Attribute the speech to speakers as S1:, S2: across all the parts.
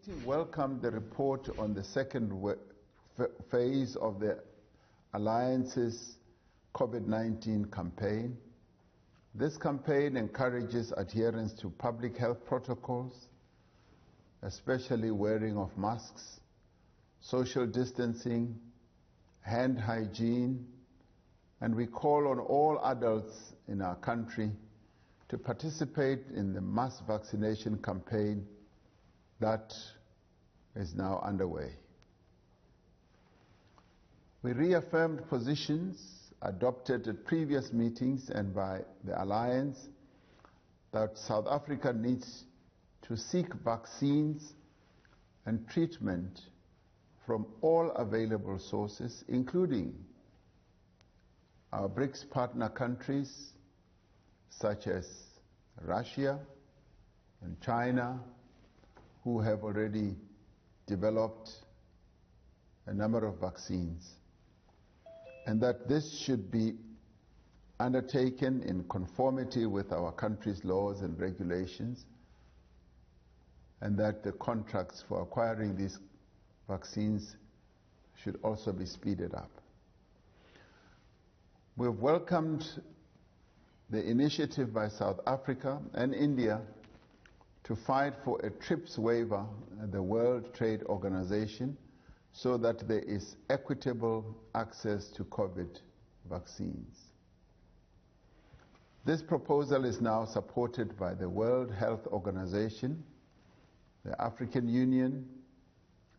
S1: meeting welcomed the report on the second phase of the Alliance's COVID-19 campaign. This campaign encourages adherence to public health protocols, especially wearing of masks, social distancing, hand hygiene, and we call on all adults in our country to participate in the mass vaccination campaign that is now underway. We reaffirmed positions adopted at previous meetings and by the Alliance that South Africa needs to seek vaccines and treatment from all available sources, including our BRICS partner countries such as Russia and China, who have already developed a number of vaccines, and that this should be undertaken in conformity with our country's laws and regulations, and that the contracts for acquiring these vaccines should also be speeded up. We have welcomed the initiative by South Africa and India to fight for a TRIPS waiver at the World Trade Organization so that there is equitable access to COVID vaccines. This proposal is now supported by the World Health Organization, the African Union,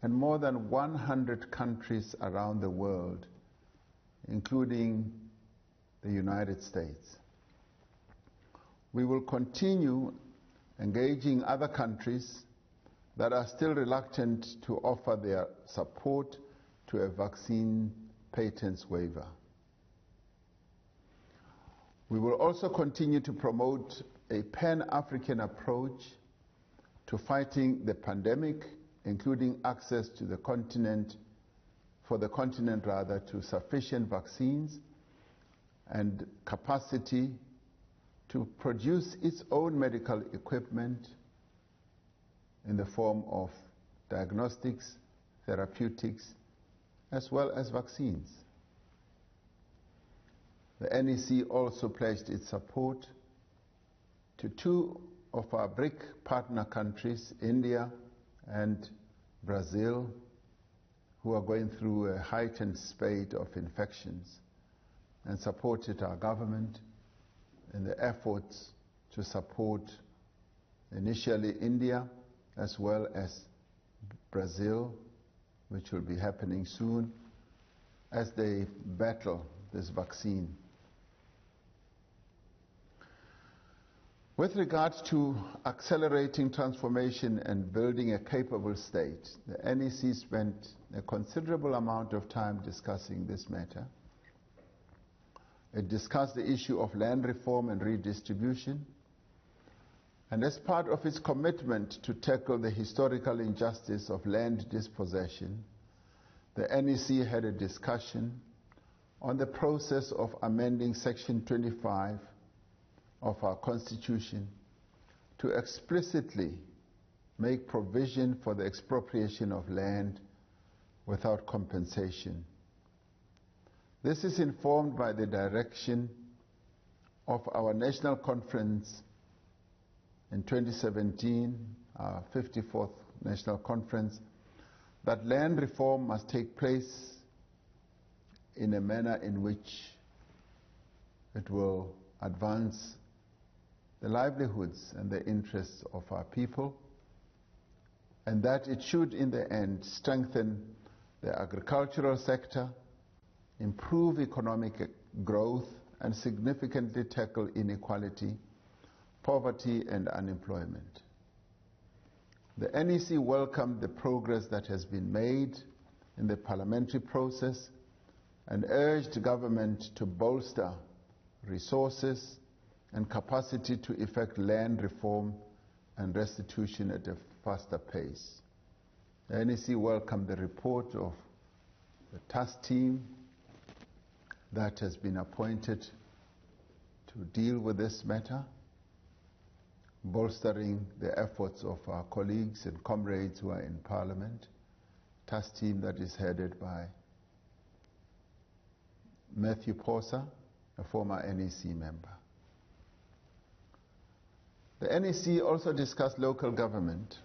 S1: and more than 100 countries around the world, including the United States. We will continue engaging other countries that are still reluctant to offer their support to a vaccine patents waiver. We will also continue to promote a pan-African approach to fighting the pandemic, including access to the continent, to sufficient vaccines and capacity to produce its own medical equipment in the form of diagnostics, therapeutics, as well as vaccines. The NEC also pledged its support to two of our BRIC partner countries, India and Brazil, who are going through a heightened spate of infections, and supported our government in the efforts to support initially India as well as Brazil, which will be happening soon, as they battle this vaccine. With regard to accelerating transformation and building a capable state, the NEC spent a considerable amount of time discussing this matter. It discussed the issue of land reform and redistribution, and as part of its commitment to tackle the historical injustice of land dispossession, the NEC had a discussion on the process of amending Section 25 of our Constitution to explicitly make provision for the expropriation of land without compensation. This is informed by the direction of our National Conference in 2017, our 54th National Conference, that land reform must take place in a manner in which it will advance the livelihoods and the interests of our people, and that it should in the end strengthen the agricultural sector, improve economic growth, and significantly tackle inequality, poverty, and unemployment. The NEC welcomed the progress that has been made in the parliamentary process and urged government to bolster resources and capacity to effect land reform and restitution at a faster pace. The NEC welcomed the report of the task team that has been appointed to deal with this matter. bolstering the efforts of our colleagues and comrades who are in Parliament, task team that is headed by Matthew Posa, a former NEC member. The NEC also discussed local government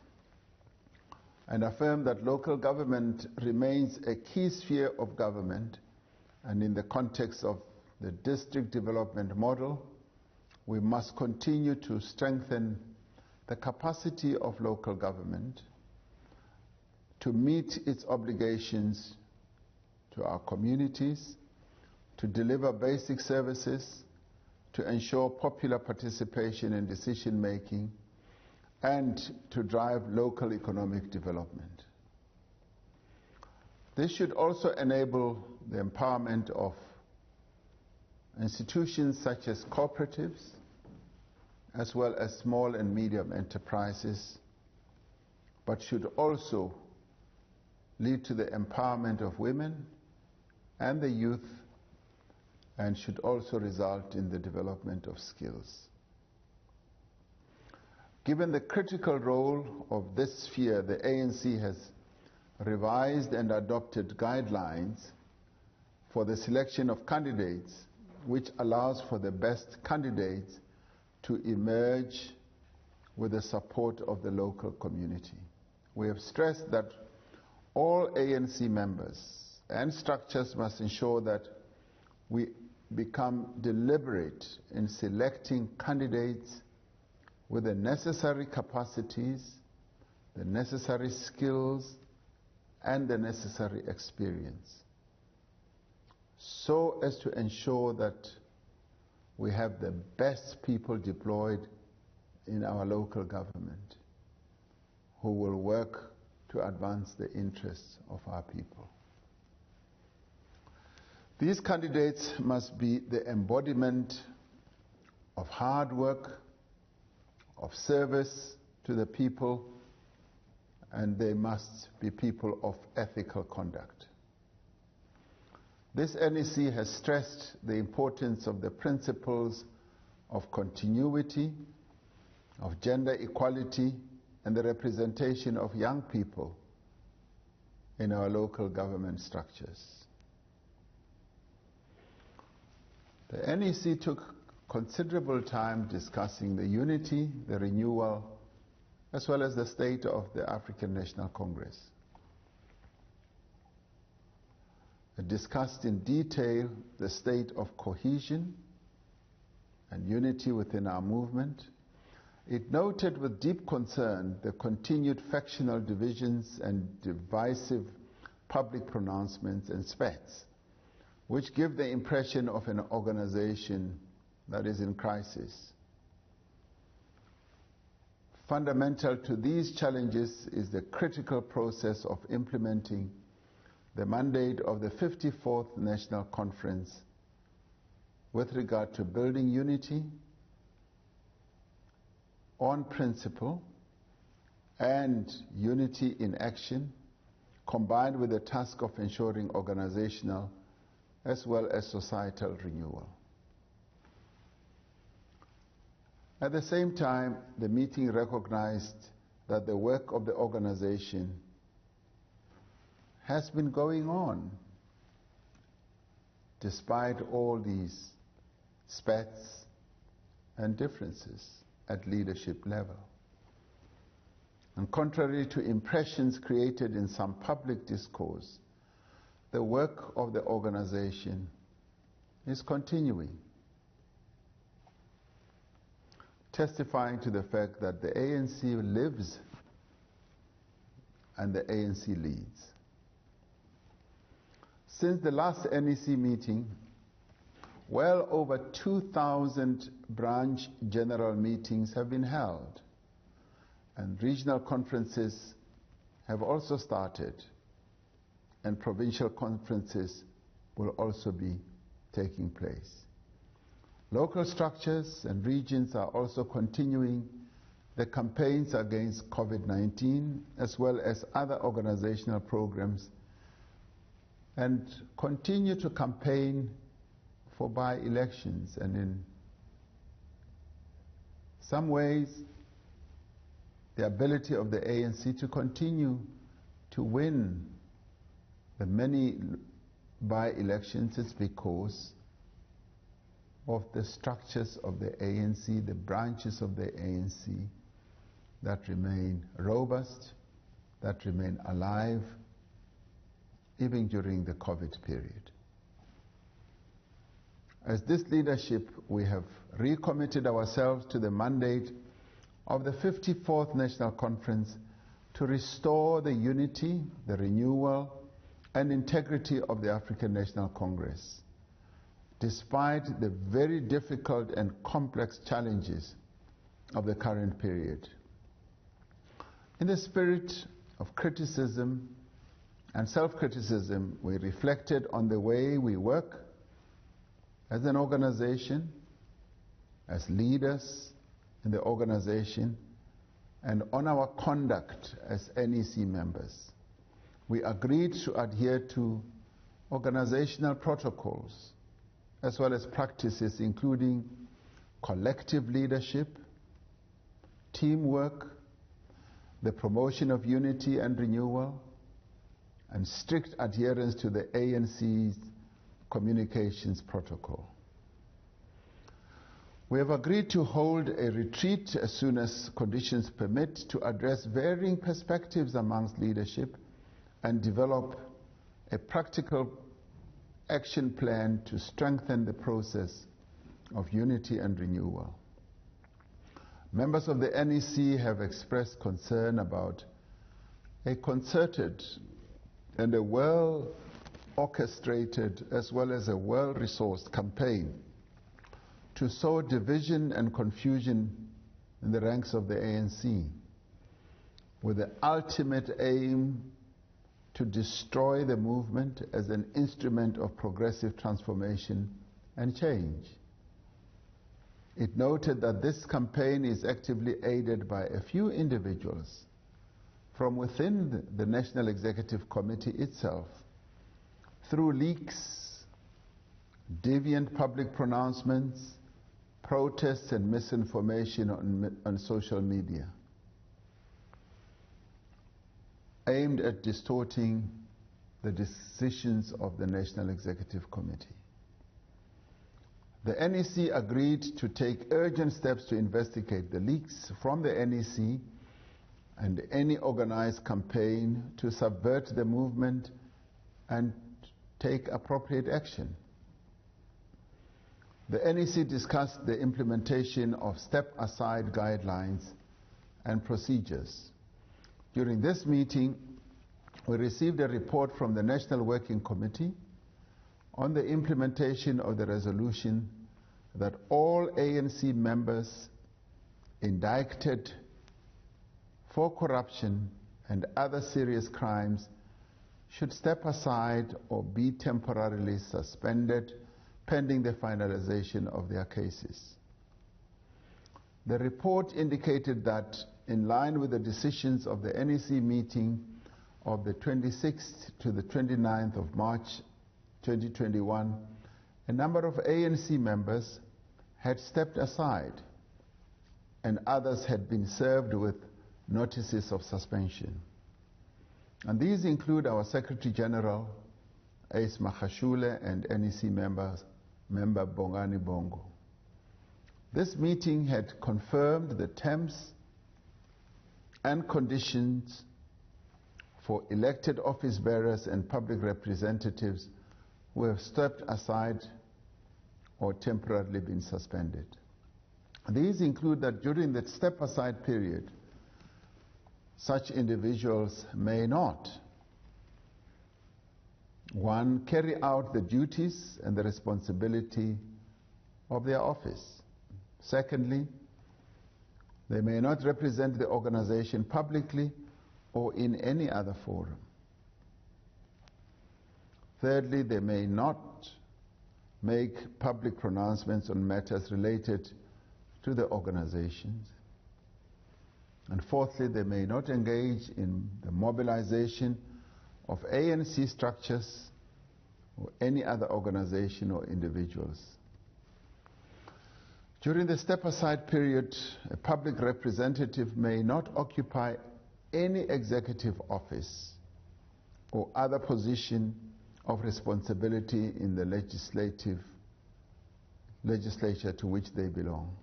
S1: and affirmed that local government remains a key sphere of government, and in the context of the district development model, we must continue to strengthen the capacity of local government to meet its obligations to our communities, to deliver basic services, to ensure popular participation in decision making, and to drive local economic development. This should also enable the empowerment of institutions such as cooperatives, as well as small and medium enterprises, but should also lead to the empowerment of women and the youth, and should also result in the development of skills. Given the critical role of this sphere, the ANC has revised and adopted guidelines for the selection of candidates, which allows for the best candidates to emerge with the support of the local community. We have stressed that all ANC members and structures must ensure that we become deliberate in selecting candidates with the necessary capacities, the necessary skills, and the necessary experience, so as to ensure that we have the best people deployed in our local government who will work to advance the interests of our people. These candidates must be the embodiment of hard work, of service to the people, and they must be people of ethical conduct. This NEC has stressed the importance of the principles of continuity, of gender equality, and the representation of young people in our local government structures. The NEC took considerable time discussing the unity, the renewal, as well as the state of the African National Congress. It discussed in detail the state of cohesion and unity within our movement. It noted with deep concern the continued factional divisions and divisive public pronouncements and spats, which give the impression of an organization that is in crisis. Fundamental to these challenges is the critical process of implementing the mandate of the 54th National Conference with regard to building unity on principle and unity in action, combined with the task of ensuring organizational as well as societal renewal. At the same time, the meeting recognized that the work of the organization has been going on despite all these spats and differences at leadership level. And contrary to impressions created in some public discourse, the work of the organization is continuing, testifying to the fact that the ANC lives and the ANC leads. Since the last NEC meeting, well over 2,000 branch general meetings have been held, and regional conferences have also started, and provincial conferences will also be taking place. Local structures and regions are also continuing the campaigns against COVID-19, as well as other organizational programs, and continue to campaign for by-elections. And in some ways, the ability of the ANC to continue to win the many by-elections is because of the structures of the ANC, the branches of the ANC that remain robust, that remain alive, even during the COVID period. As this leadership, we have recommitted ourselves to the mandate of the 54th National Conference to restore the unity, the renewal, and integrity of the African National Congress, despite the very difficult and complex challenges of the current period. In the spirit of criticism and self-criticism, we reflected on the way we work as an organization, as leaders in the organization, and on our conduct as NEC members. We agreed to adhere to organizational protocols as well as practices including collective leadership, teamwork, the promotion of unity and renewal, and strict adherence to the ANC's communications protocol. We have agreed to hold a retreat as soon as conditions permit to address varying perspectives amongst leadership and develop a practical action plan to strengthen the process of unity and renewal. Members of the NEC have expressed concern about a concerted and a well-orchestrated as well as a well-resourced campaign to sow division and confusion in the ranks of the ANC, with the ultimate aim to destroy the movement as an instrument of progressive transformation and change. It noted that this campaign is actively aided by a few individuals from within the National Executive Committee itself, through leaks, deviant public pronouncements, protests and misinformation on social media, aimed at distorting the decisions of the National Executive Committee. The NEC agreed to take urgent steps to investigate the leaks from the NEC and any organized campaign to subvert the movement and take appropriate action. The NEC discussed the implementation of step-aside guidelines and procedures. During this meeting, we received a report from the National Working Committee on the implementation of the resolution that all ANC members indicted for corruption and other serious crimes should step aside or be temporarily suspended pending the finalization of their cases. The report indicated that, in line with the decisions of the NEC meeting of the 26th to the 29th of March 2021, a number of ANC members had stepped aside and others had been served with notices of suspension. And these include our Secretary General, Ace Magashule, and NEC member Bongani Bongo. This meeting had confirmed the terms and conditions for elected office bearers and public representatives who have stepped aside or temporarily been suspended. These include that during the step-aside period, such individuals may not: 1. Carry out the duties and the responsibility of their office. Secondly, they may not represent the organization publicly or in any other forum. Thirdly, they may not make public pronouncements on matters related to the organizations. And fourthly, they may not engage in the mobilization of ANC structures or any other organization or individuals. During the step-aside period, a public representative may not occupy any executive office or other position of responsibility in the legislature to which they belong.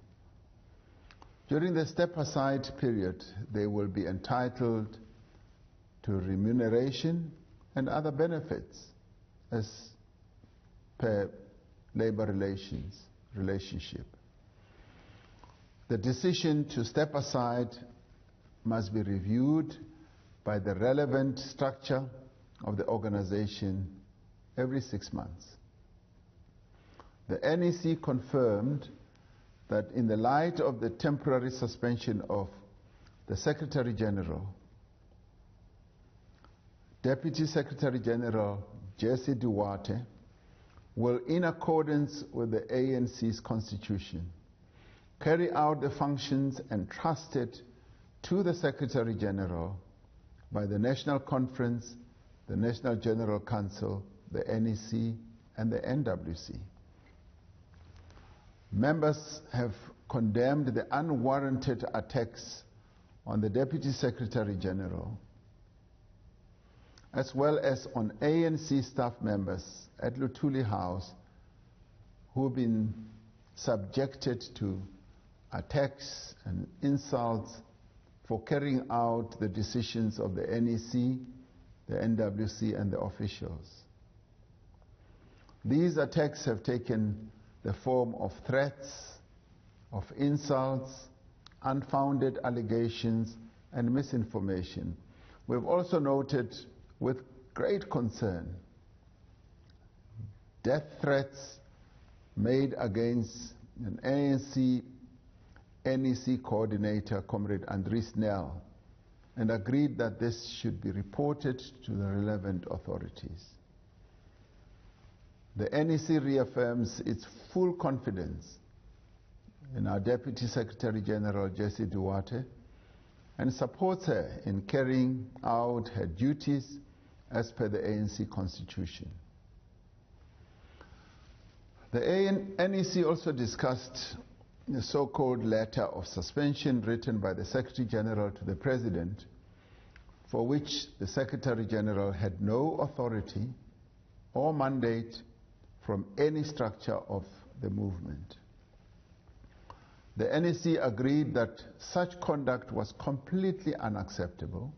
S1: During the step-aside period, they will be entitled to remuneration and other benefits as per labor relationship. The decision to step aside must be reviewed by the relevant structure of the organization every 6 months. The NEC confirmed that in the light of the temporary suspension of the Secretary General, Deputy Secretary General Jesse Duarte will, in accordance with the ANC's constitution, carry out the functions entrusted to the Secretary General by the National Conference, the National General Council, the NEC, and the NWC. Members have condemned the unwarranted attacks on the Deputy Secretary General, as well as on ANC staff members at Luthuli House who have been subjected to attacks and insults for carrying out the decisions of the NEC, the NWC, and the officials. These attacks have taken the form of threats, of insults, unfounded allegations, and misinformation. We've also noted with great concern death threats made against an ANC NEC coordinator, Comrade Andries Nel, and agreed that this should be reported to the relevant authorities. The NEC reaffirms its full confidence in our Deputy Secretary General Jesse Duarte and supports her in carrying out her duties as per the ANC Constitution. The NEC also discussed the so-called letter of suspension written by the Secretary General to the President, for which the Secretary General had no authority or mandate from any structure of the movement. The NEC agreed that such conduct was completely unacceptable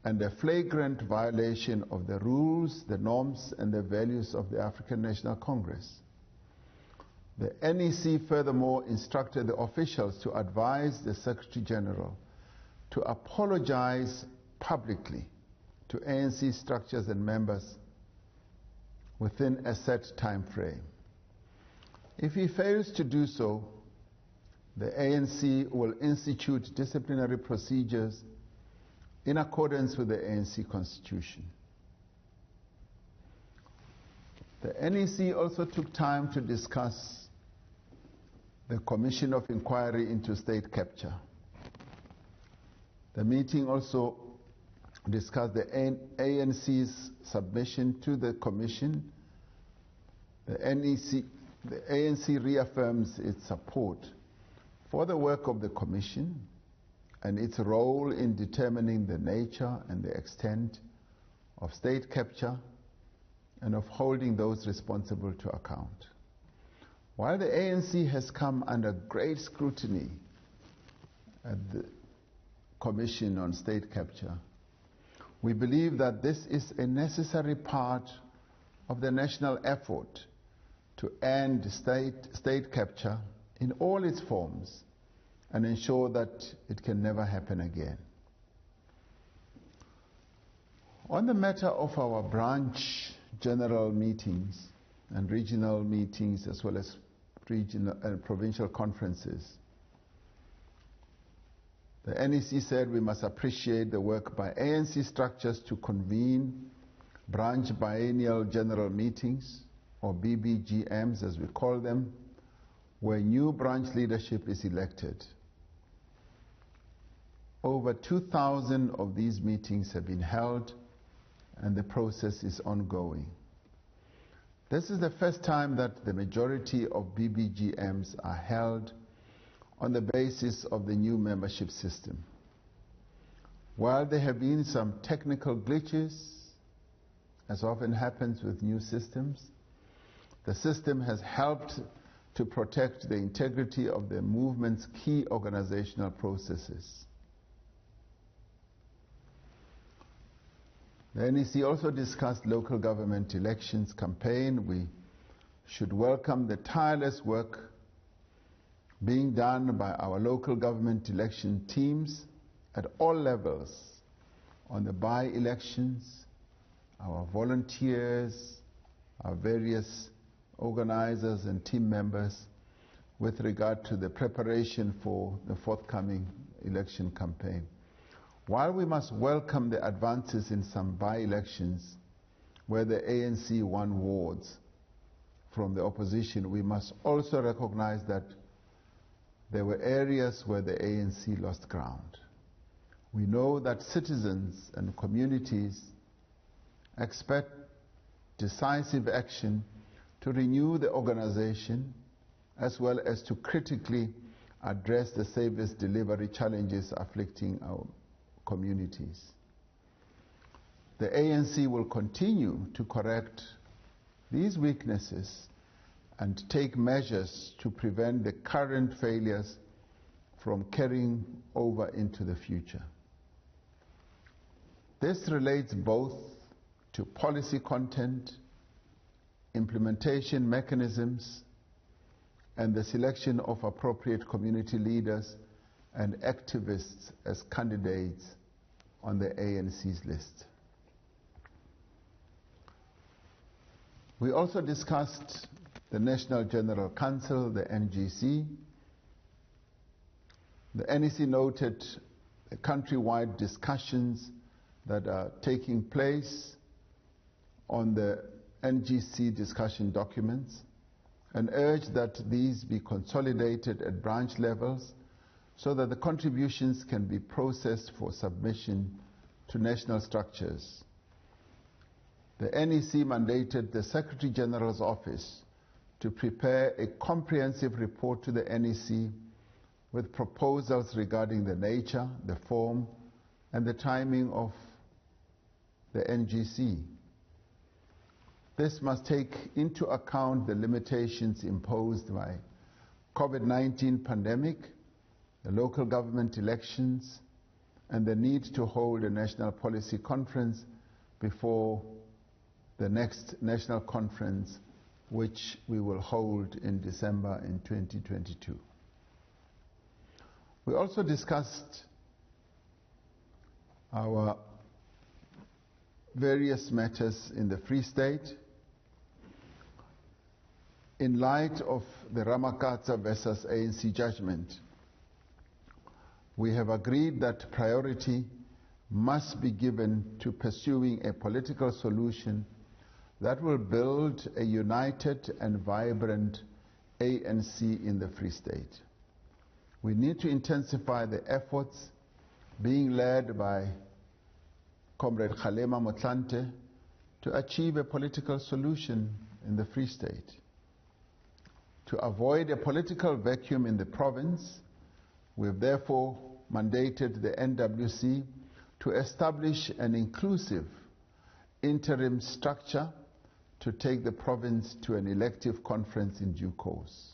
S1: and a flagrant violation of the rules, the norms, and the values of the African National Congress. The NEC furthermore instructed the officials to advise the Secretary General to apologize publicly to ANC structures and members within a set time frame. If he fails to do so, the ANC will institute disciplinary procedures in accordance with the ANC Constitution. The NEC also took time to discuss the Commission of Inquiry into State Capture. The meeting also discussed the ANC's submission to the Commission. The ANC reaffirms its support for the work of the Commission and its role in determining the nature and the extent of state capture and of holding those responsible to account. While the ANC has come under great scrutiny at the Commission on State Capture, we believe that this is a necessary part of the national effort to end state capture in all its forms and ensure that it can never happen again. On the matter of our branch general meetings and regional meetings, as well as regional and provincial conferences, the NEC said we must appreciate the work by ANC structures to convene branch biennial general meetings, or BBGMs as we call them, where new branch leadership is elected. Over 2,000 of these meetings have been held and the process is ongoing. This is the first time that the majority of BBGMs are held on the basis of the new membership system. While there have been some technical glitches, as often happens with new systems, the system has helped to protect the integrity of the movement's key organizational processes. The NEC also discussed local government elections campaign. We should welcome the tireless work being done by our local government election teams at all levels on the by-elections, our volunteers, our various organizers and team members with regard to the preparation for the forthcoming election campaign. While we must welcome the advances in some by-elections where the ANC won wards from the opposition, we must also recognize that there were areas where the ANC lost ground. We know that citizens and communities expect decisive action to renew the organization as well as to critically address the service delivery challenges afflicting our communities. The ANC will continue to correct these weaknesses and take measures to prevent the current failures from carrying over into the future. This relates both to policy content, implementation mechanisms, and the selection of appropriate community leaders and activists as candidates on the ANC's list. We also discussed the National General Council, the NGC. The NEC noted the countrywide discussions that are taking place on the NGC discussion documents and urged that these be consolidated at branch levels so that the contributions can be processed for submission to national structures. The NEC mandated the Secretary General's office to prepare a comprehensive report to the NEC with proposals regarding the nature, the form, and the timing of the NGC. This must take into account the limitations imposed by COVID-19 pandemic, the local government elections, and the need to hold a national policy conference before the next national conference, which we will hold in December in 2022. We also discussed our various matters in the Free State. In light of the Ramaphosa versus ANC judgment, we have agreed that priority must be given to pursuing a political solution that will build a united and vibrant ANC in the Free State. We need to intensify the efforts being led by Comrade Kgalema Motlanthe to achieve a political solution in the Free State. To avoid a political vacuum in the province, we have therefore mandated the NWC to establish an inclusive interim structure to take the province to an elective conference in due course.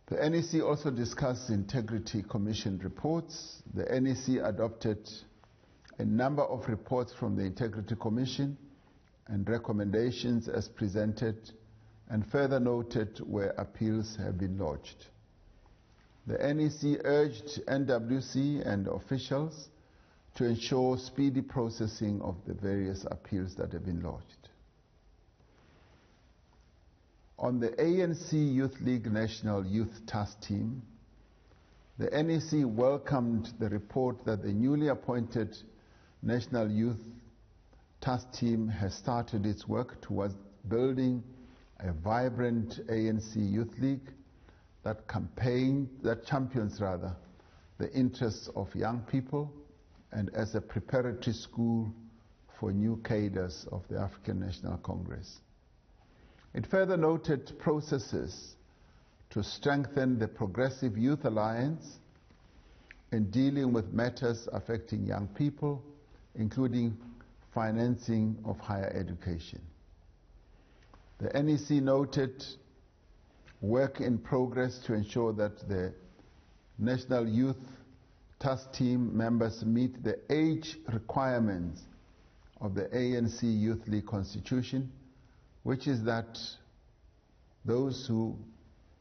S1: The NEC also discussed Integrity Commission reports. The NEC adopted a number of reports from the Integrity Commission and recommendations as presented, and further noted where appeals have been lodged. The NEC urged NWC and officials to ensure speedy processing of the various appeals that have been lodged. On the ANC Youth League National Youth Task Team, the NEC welcomed the report that the newly appointed National Youth Task Team has started its work towards building a vibrant ANC Youth League that champions the interests of young people and as a preparatory school for new cadres of the African National Congress. It further noted processes to strengthen the Progressive Youth Alliance in dealing with matters affecting young people, including financing of higher education. The NEC noted work in progress to ensure that the National Youth Task Team members meet the age requirements of the ANC Youth League Constitution, which is that those who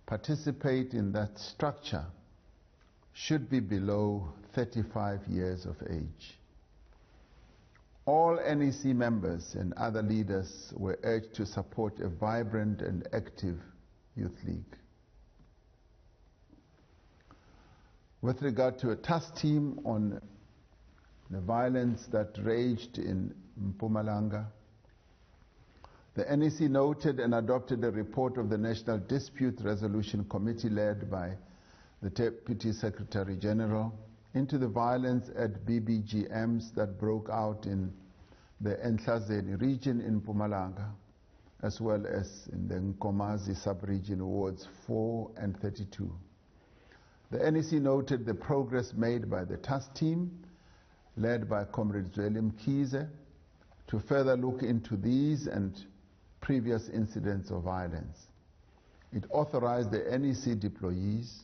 S1: participate in that structure should be below 35 years of age. All NEC members and other leaders were urged to support a vibrant and active youth league. With regard to a task team on the violence that raged in Mpumalanga, the NEC noted and adopted a report of the National Dispute Resolution Committee led by the Deputy Secretary General into the violence at BBGMs that broke out in the Entlazeni region in Mpumalanga, as well as in the Nkomazi sub-region wards 4 and 32. The NEC noted the progress made by the task team, led by Comrade Zweli Mkhize, to further look into these and previous incidents of violence. It authorized the NEC deployees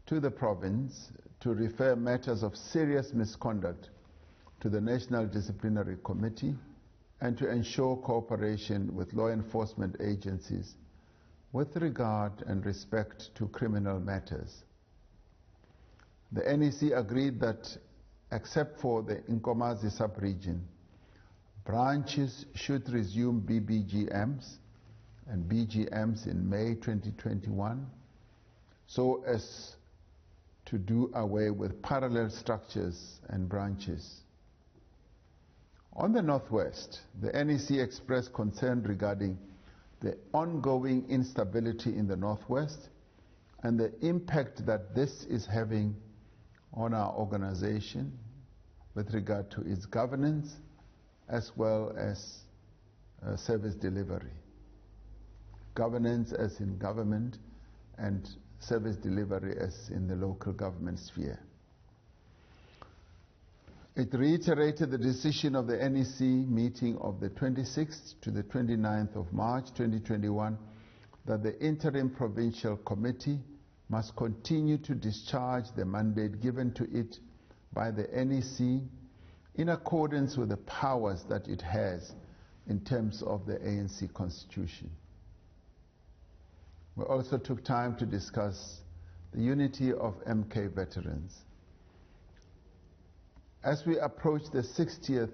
S1: to the province to refer matters of serious misconduct to the National Disciplinary Committee and to ensure cooperation with law enforcement agencies with regard and respect to criminal matters. The NEC agreed that, except for the Nkomazi sub-region, branches should resume BBGMs and BGMs in May 2021 so as to do away with parallel structures and branches. On the Northwest, the NEC expressed concern regarding the ongoing instability in the Northwest and the impact that this is having on our organization with regard to its governance as well as service delivery. Governance as in government and service delivery as in the local government sphere. It reiterated the decision of the NEC meeting of the 26th to the 29th of March 2021 that the Interim Provincial Committee must continue to discharge the mandate given to it by the NEC in accordance with the powers that it has in terms of the ANC Constitution. We also took time to discuss the unity of MK veterans. As we approach the 60th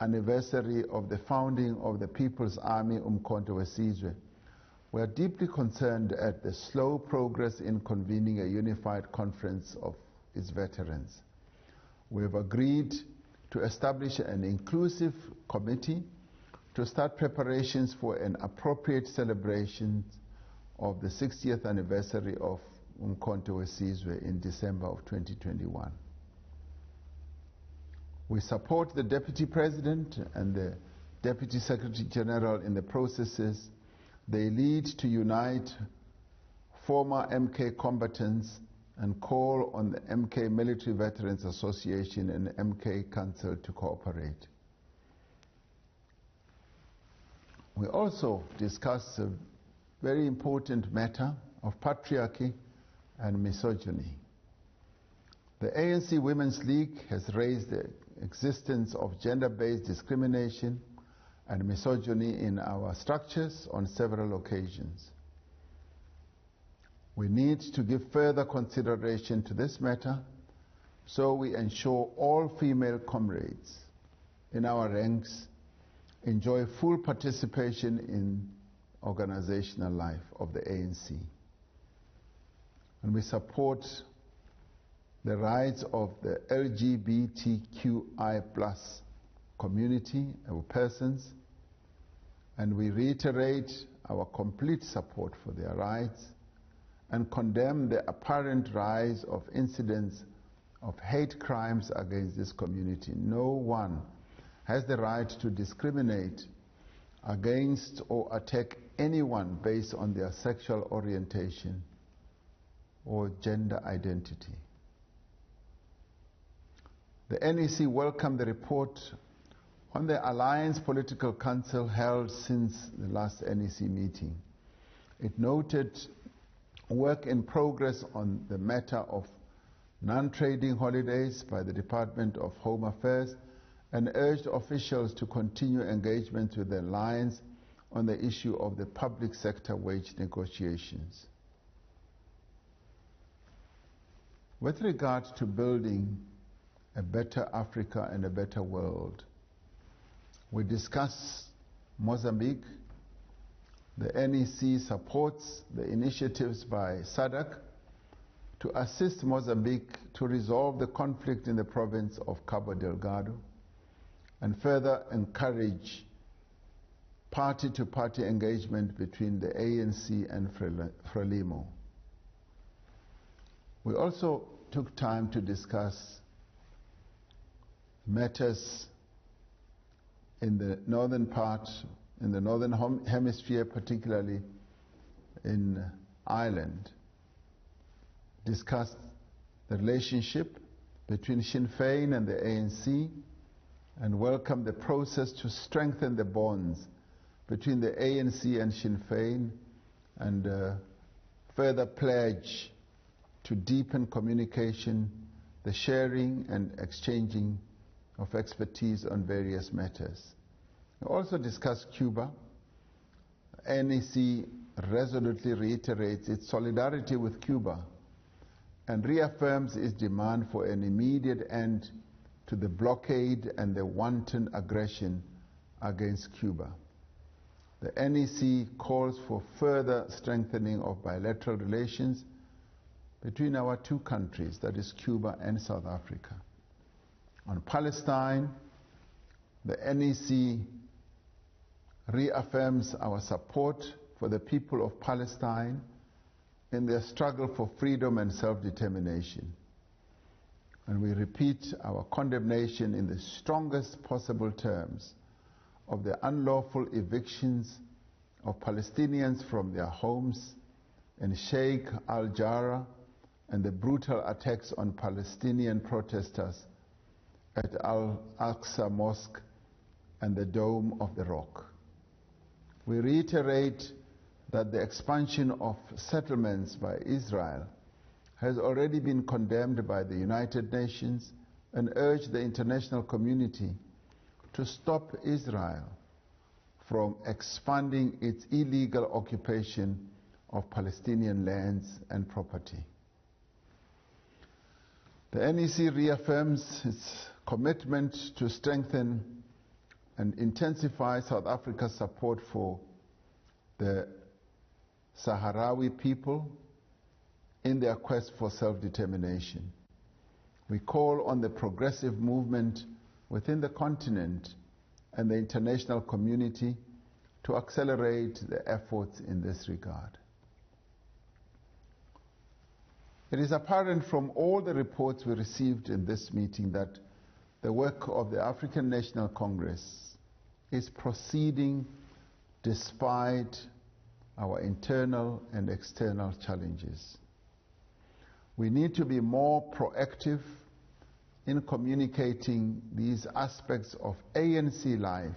S1: anniversary of the founding of the People's Army Umkhonto weSizwe, we are deeply concerned at the slow progress in convening a unified conference of its veterans. We have agreed to establish an inclusive committee to start preparations for an appropriate celebration of the 60th anniversary of Umkhonto weSizwe in December of 2021. We support the Deputy President and the Deputy Secretary General in the processes they lead to unite former MK combatants and call on the MK Military Veterans Association and MK Council to cooperate. We also discussed a very important matter of patriarchy and misogyny. The ANC Women's League has raised the existence of gender-based discrimination and misogyny in our structures on several occasions. We need to give further consideration to this matter so we ensure all female comrades in our ranks enjoy full participation in organizational life of the ANC. And we support the rights of the LGBTQI+ community or persons, and we reiterate our complete support for their rights and condemn the apparent rise of incidents of hate crimes against this community. No one has the right to discriminate against or attack anyone based on their sexual orientation or gender identity. The NEC welcomed the report on the Alliance Political Council held since the last NEC meeting. It noted work in progress on the matter of non-trading holidays by the Department of Home Affairs and urged officials to continue engagement with the Alliance on the issue of the public sector wage negotiations. With regard to building a better Africa and a better world, we discuss Mozambique. The NEC supports the initiatives by SADC to assist Mozambique to resolve the conflict in the province of Cabo Delgado and further encourage party-to-party engagement between the ANC and Frelimo. We also took time to discuss matters in the northern part, in the northern hemisphere, particularly in Ireland. Discussed the relationship between Sinn Féin and the ANC and welcomed the process to strengthen the bonds between the ANC and Sinn Féin and further pledge to deepen communication, the sharing and exchanging of expertise on various matters. We also discussed Cuba. NEC resolutely reiterates its solidarity with Cuba and reaffirms its demand for an immediate end to the blockade and the wanton aggression against Cuba. The NEC calls for further strengthening of bilateral relations between our two countries, that is Cuba and South Africa. On Palestine, the NEC reaffirms our support for the people of Palestine in their struggle for freedom and self-determination. And we repeat our condemnation in the strongest possible terms of the unlawful evictions of Palestinians from their homes in Sheikh al-Jarrah and the brutal attacks on Palestinian protesters at Al-Aqsa Mosque and the Dome of the Rock. We reiterate that the expansion of settlements by Israel has already been condemned by the United Nations and urge the international community to stop Israel from expanding its illegal occupation of Palestinian lands and property. The NEC reaffirms its commitment to strengthen and intensify South Africa's support for the Sahrawi people in their quest for self-determination. We call on the progressive movement within the continent and the international community to accelerate the efforts in this regard. It is apparent from all the reports we received in this meeting that the work of the African National Congress is proceeding despite our internal and external challenges. We need to be more proactive in communicating these aspects of ANC life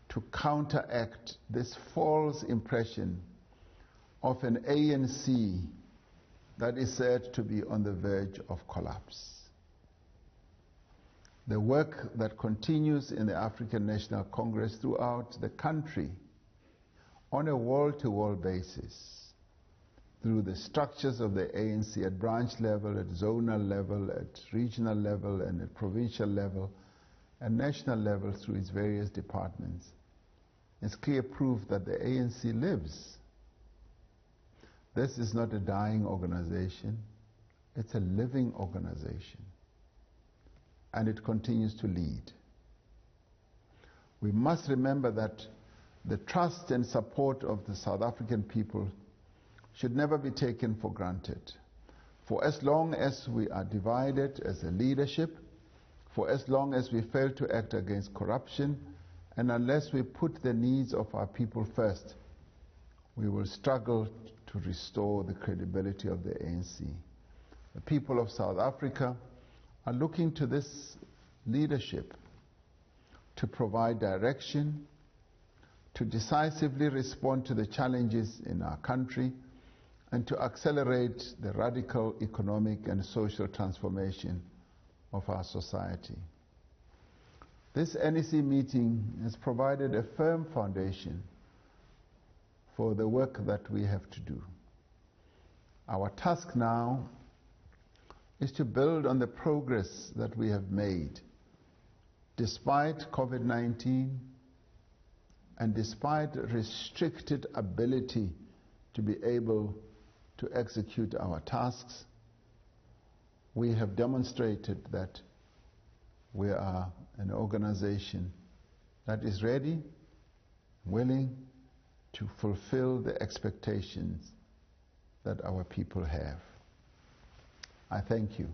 S1: to counteract this false impression of an ANC that is said to be on the verge of collapse. The work that continues in the African National Congress throughout the country on a wall-to-wall basis through the structures of the ANC at branch level, at zonal level, at regional level, and at provincial level, and national level through its various departments, is clear proof that the ANC lives. This is not a dying organization, it's a living organization, and it continues to lead. We must remember that the trust and support of the South African people should never be taken for granted. For as long as we are divided as a leadership, For as long as we fail to act against corruption, and unless we put the needs of our people first, we will struggle to restore the credibility of the ANC. The people of South Africa are looking to this leadership to provide direction, to decisively respond to the challenges in our country, and to accelerate the radical economic and social transformation of our society. This NEC meeting has provided a firm foundation for the work that we have to do. Our task now is to build on the progress that we have made despite COVID-19 and despite restricted ability to be able to execute our tasks. We have demonstrated that we are an organization that is ready, willing to fulfill the expectations that our people have. I thank you.